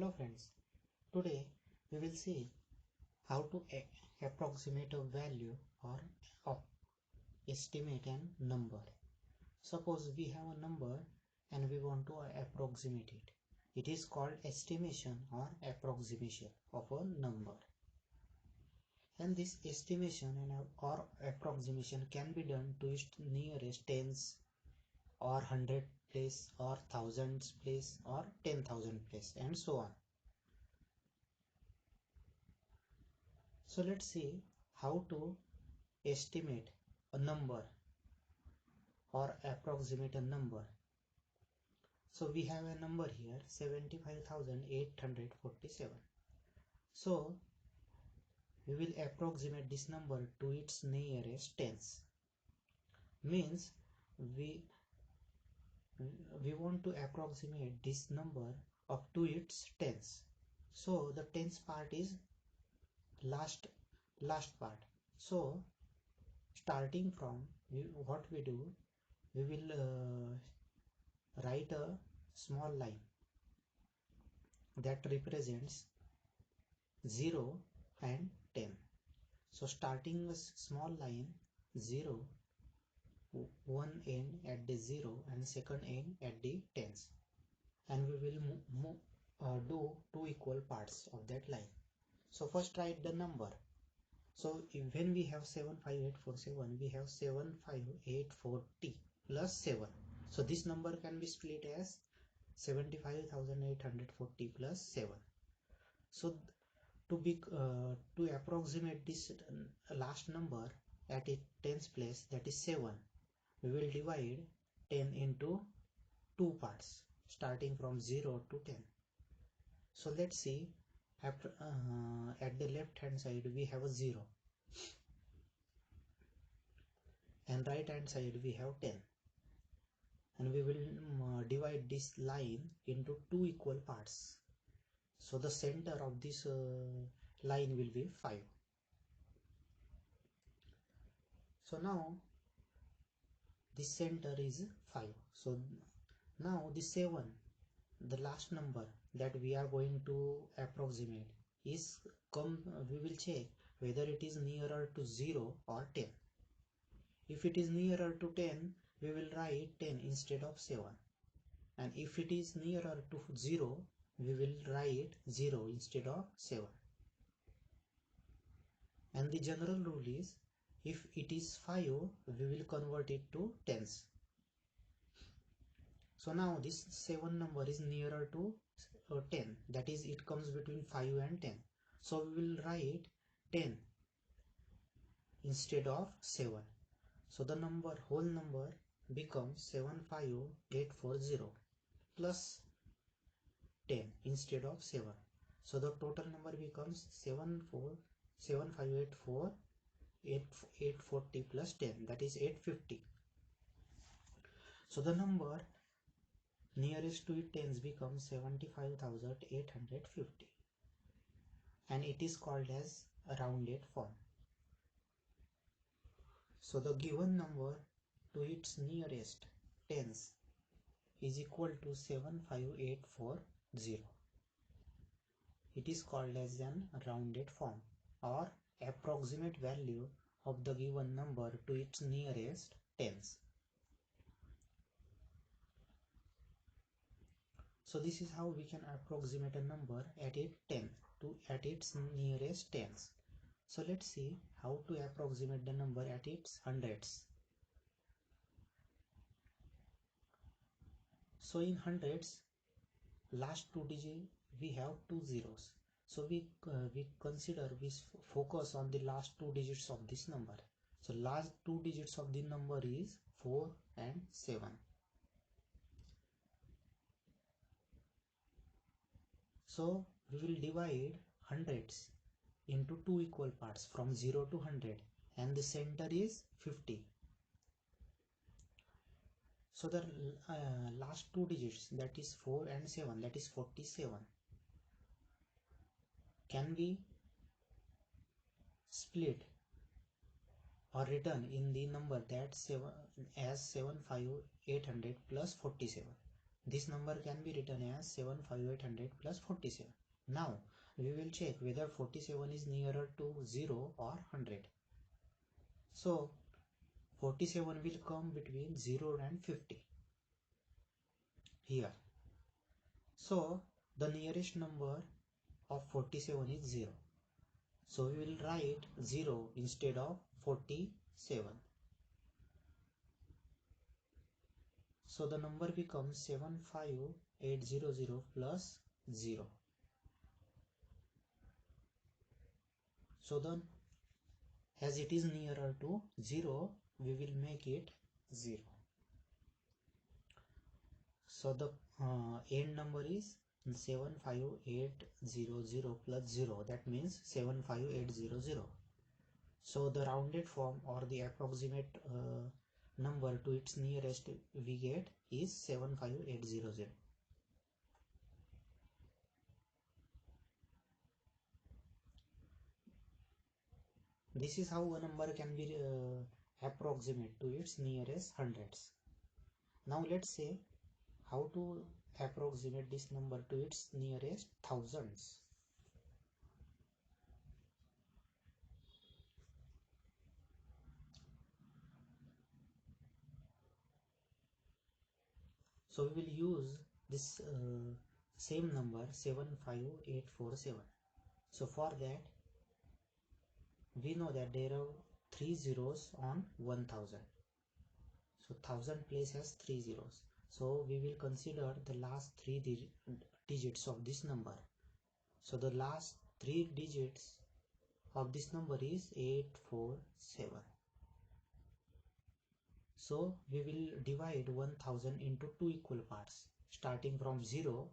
Hello friends, today we will see how to approximate a value or estimate a number. Suppose we have a number and we want to approximate it. It is called estimation or approximation of a number. And this estimation or approximation can be done to its nearest tens or hundred place or thousands place or 10,000 place and so on. So let's see how to estimate a number or approximate a number. So we have a number here 75,847. So we will approximate this number to its nearest tens. Means we want to approximate this number up to its tens. So the tens part is last part. So starting from what we do, we will write a small line that represents 0 and 10. So starting a small line 0, one end at the 0 and second end at the tens, and we will do two equal parts of that line. So first write the number. So when we have 75847, we have 75840 plus 7. So this number can be split as 75,840 plus 7. So to approximate this last number at its tens place, that is 7, we will divide 10 into two parts starting from 0 to 10. So let's see, at the left hand side we have a 0 and right hand side we have 10, and we will divide this line into two equal parts. So the center of this line will be 5. So now this center is 5. So now the 7, the last number that we are going to approximate, is we will check whether it is nearer to 0 or 10. If it is nearer to 10, we will write 10 instead of 7, and if it is nearer to 0, we will write 0 instead of 7. And the general rule is, if it is 5, we will convert it to tens. So now this 7 number is nearer to 10, that is, it comes between 5 and 10. So we will write 10 instead of 7. So the whole number becomes 75840 plus 10 instead of 7. So the total number becomes 7584 840 plus 10, that is 850. So the number nearest to it tens becomes 75,850, and it is called as a rounded form. So the given number to its nearest tens is equal to 75840. It is called as an rounded form or approximate value of the given number to its nearest tens. So this is how we can approximate a number at its nearest tens. So let's see how to approximate the number at its hundreds. So in hundreds, last two digits we have two zeros. So we focus on the last two digits of this number. So last two digits of the number is 4 and 7. So we will divide hundreds into two equal parts from 0 to 100, and the center is 50. So the last two digits, that is 4 and 7, that is 47, can be split or written in the number that as 75800 plus 47. This number can be written as 75800 plus 47. Now we will check whether 47 is nearer to 0 or 100. So 47 will come between 0 and 50 here. So the nearest number of 47 is 0. So we will write 0 instead of 47. So the number becomes 75800 plus 0. So then as it is nearer to 0, we will make it 0. So the end number is 75800 plus 0. That means 75800. So the rounded form or the approximate number to its nearest we get is 75800. This is how a number can be approximate to its nearest hundreds. Now let's say how to approximate this number to its nearest thousands. So we will use this same number 75847. So for that we know that there are 3 zeros on 1000. So 1000 place has 3 zeros. So we will consider the last 3 digits of this number. So the last 3 digits of this number is 847. So we will divide 1000 into 2 equal parts starting from 0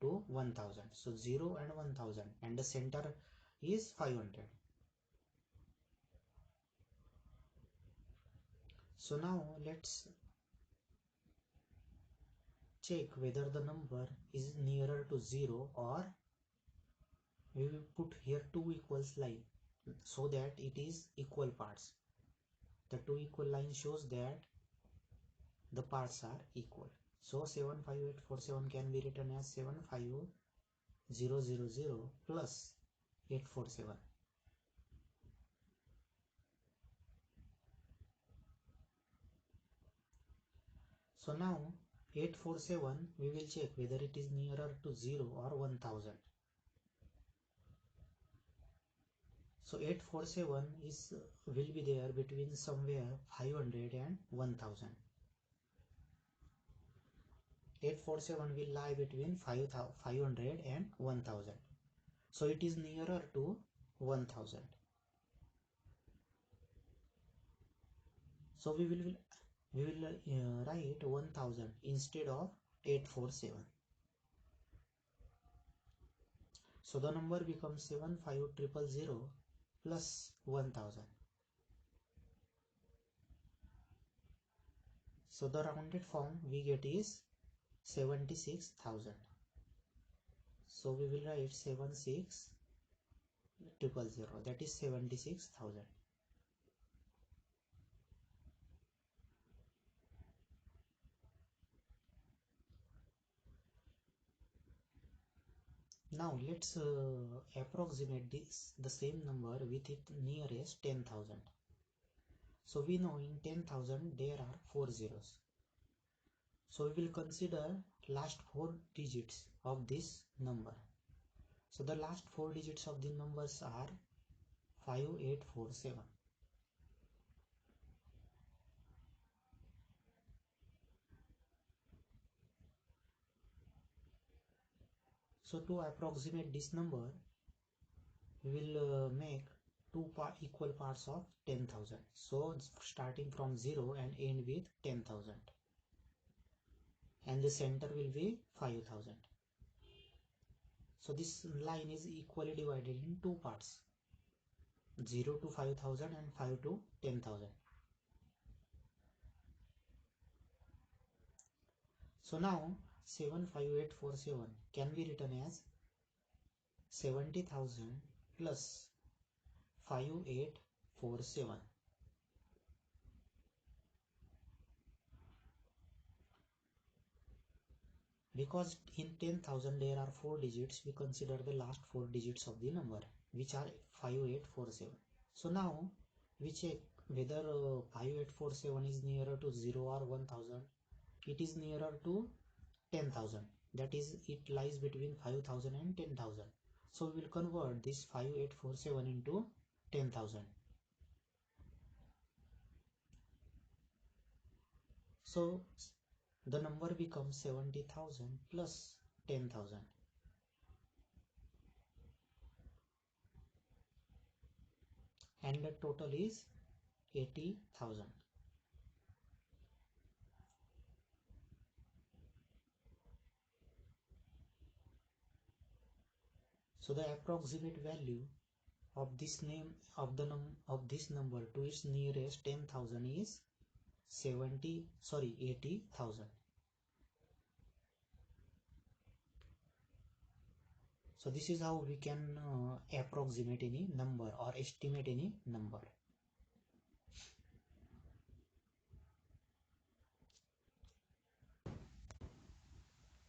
to 1000. So 0 and 1000 and the center is 500. So now let's check whether the number is nearer to 0 or we will put here 2 equals line so that it is equal parts. The 2 equal line shows that the parts are equal. So 75847 can be written as 75000 plus 847. So now 847 we will check whether it is nearer to 0 or 1000. So 847 is will be there between somewhere 500 and 1000. 847 will lie between 500 and 1000. So it is nearer to 1000. So we will write 1000 instead of 847. So the number becomes 75000 plus 1000. So the rounded form we get is 76000. So we will write 76000, that is 76000. Now let's approximate the same number with its nearest 10,000. So we know in 10,000 there are 4 zeros. So we will consider last 4 digits of this number. So the last 4 digits of the numbers are 5847. So to approximate this number, we will make two equal parts of 10,000. So starting from 0 and end with 10,000. And the center will be 5,000. So this line is equally divided in two parts, 0 to 5,000 and 5 to 10,000. So now 75847 can be written as 70,000 plus 5847. Because in 10,000 there are 4 digits, we consider the last 4 digits of the number, which are 5847. So now we check whether 5847 is nearer to 0 or 1000. It is nearer to 10,000. That is, it lies between 5,000 and 10,000. So we will convert this 5847 into 10,000. So the number becomes 70,000 plus 10,000. And the total is 80,000. So the approximate value of this number to its nearest 10,000 is 80,000. So this is how we can approximate any number or estimate any number.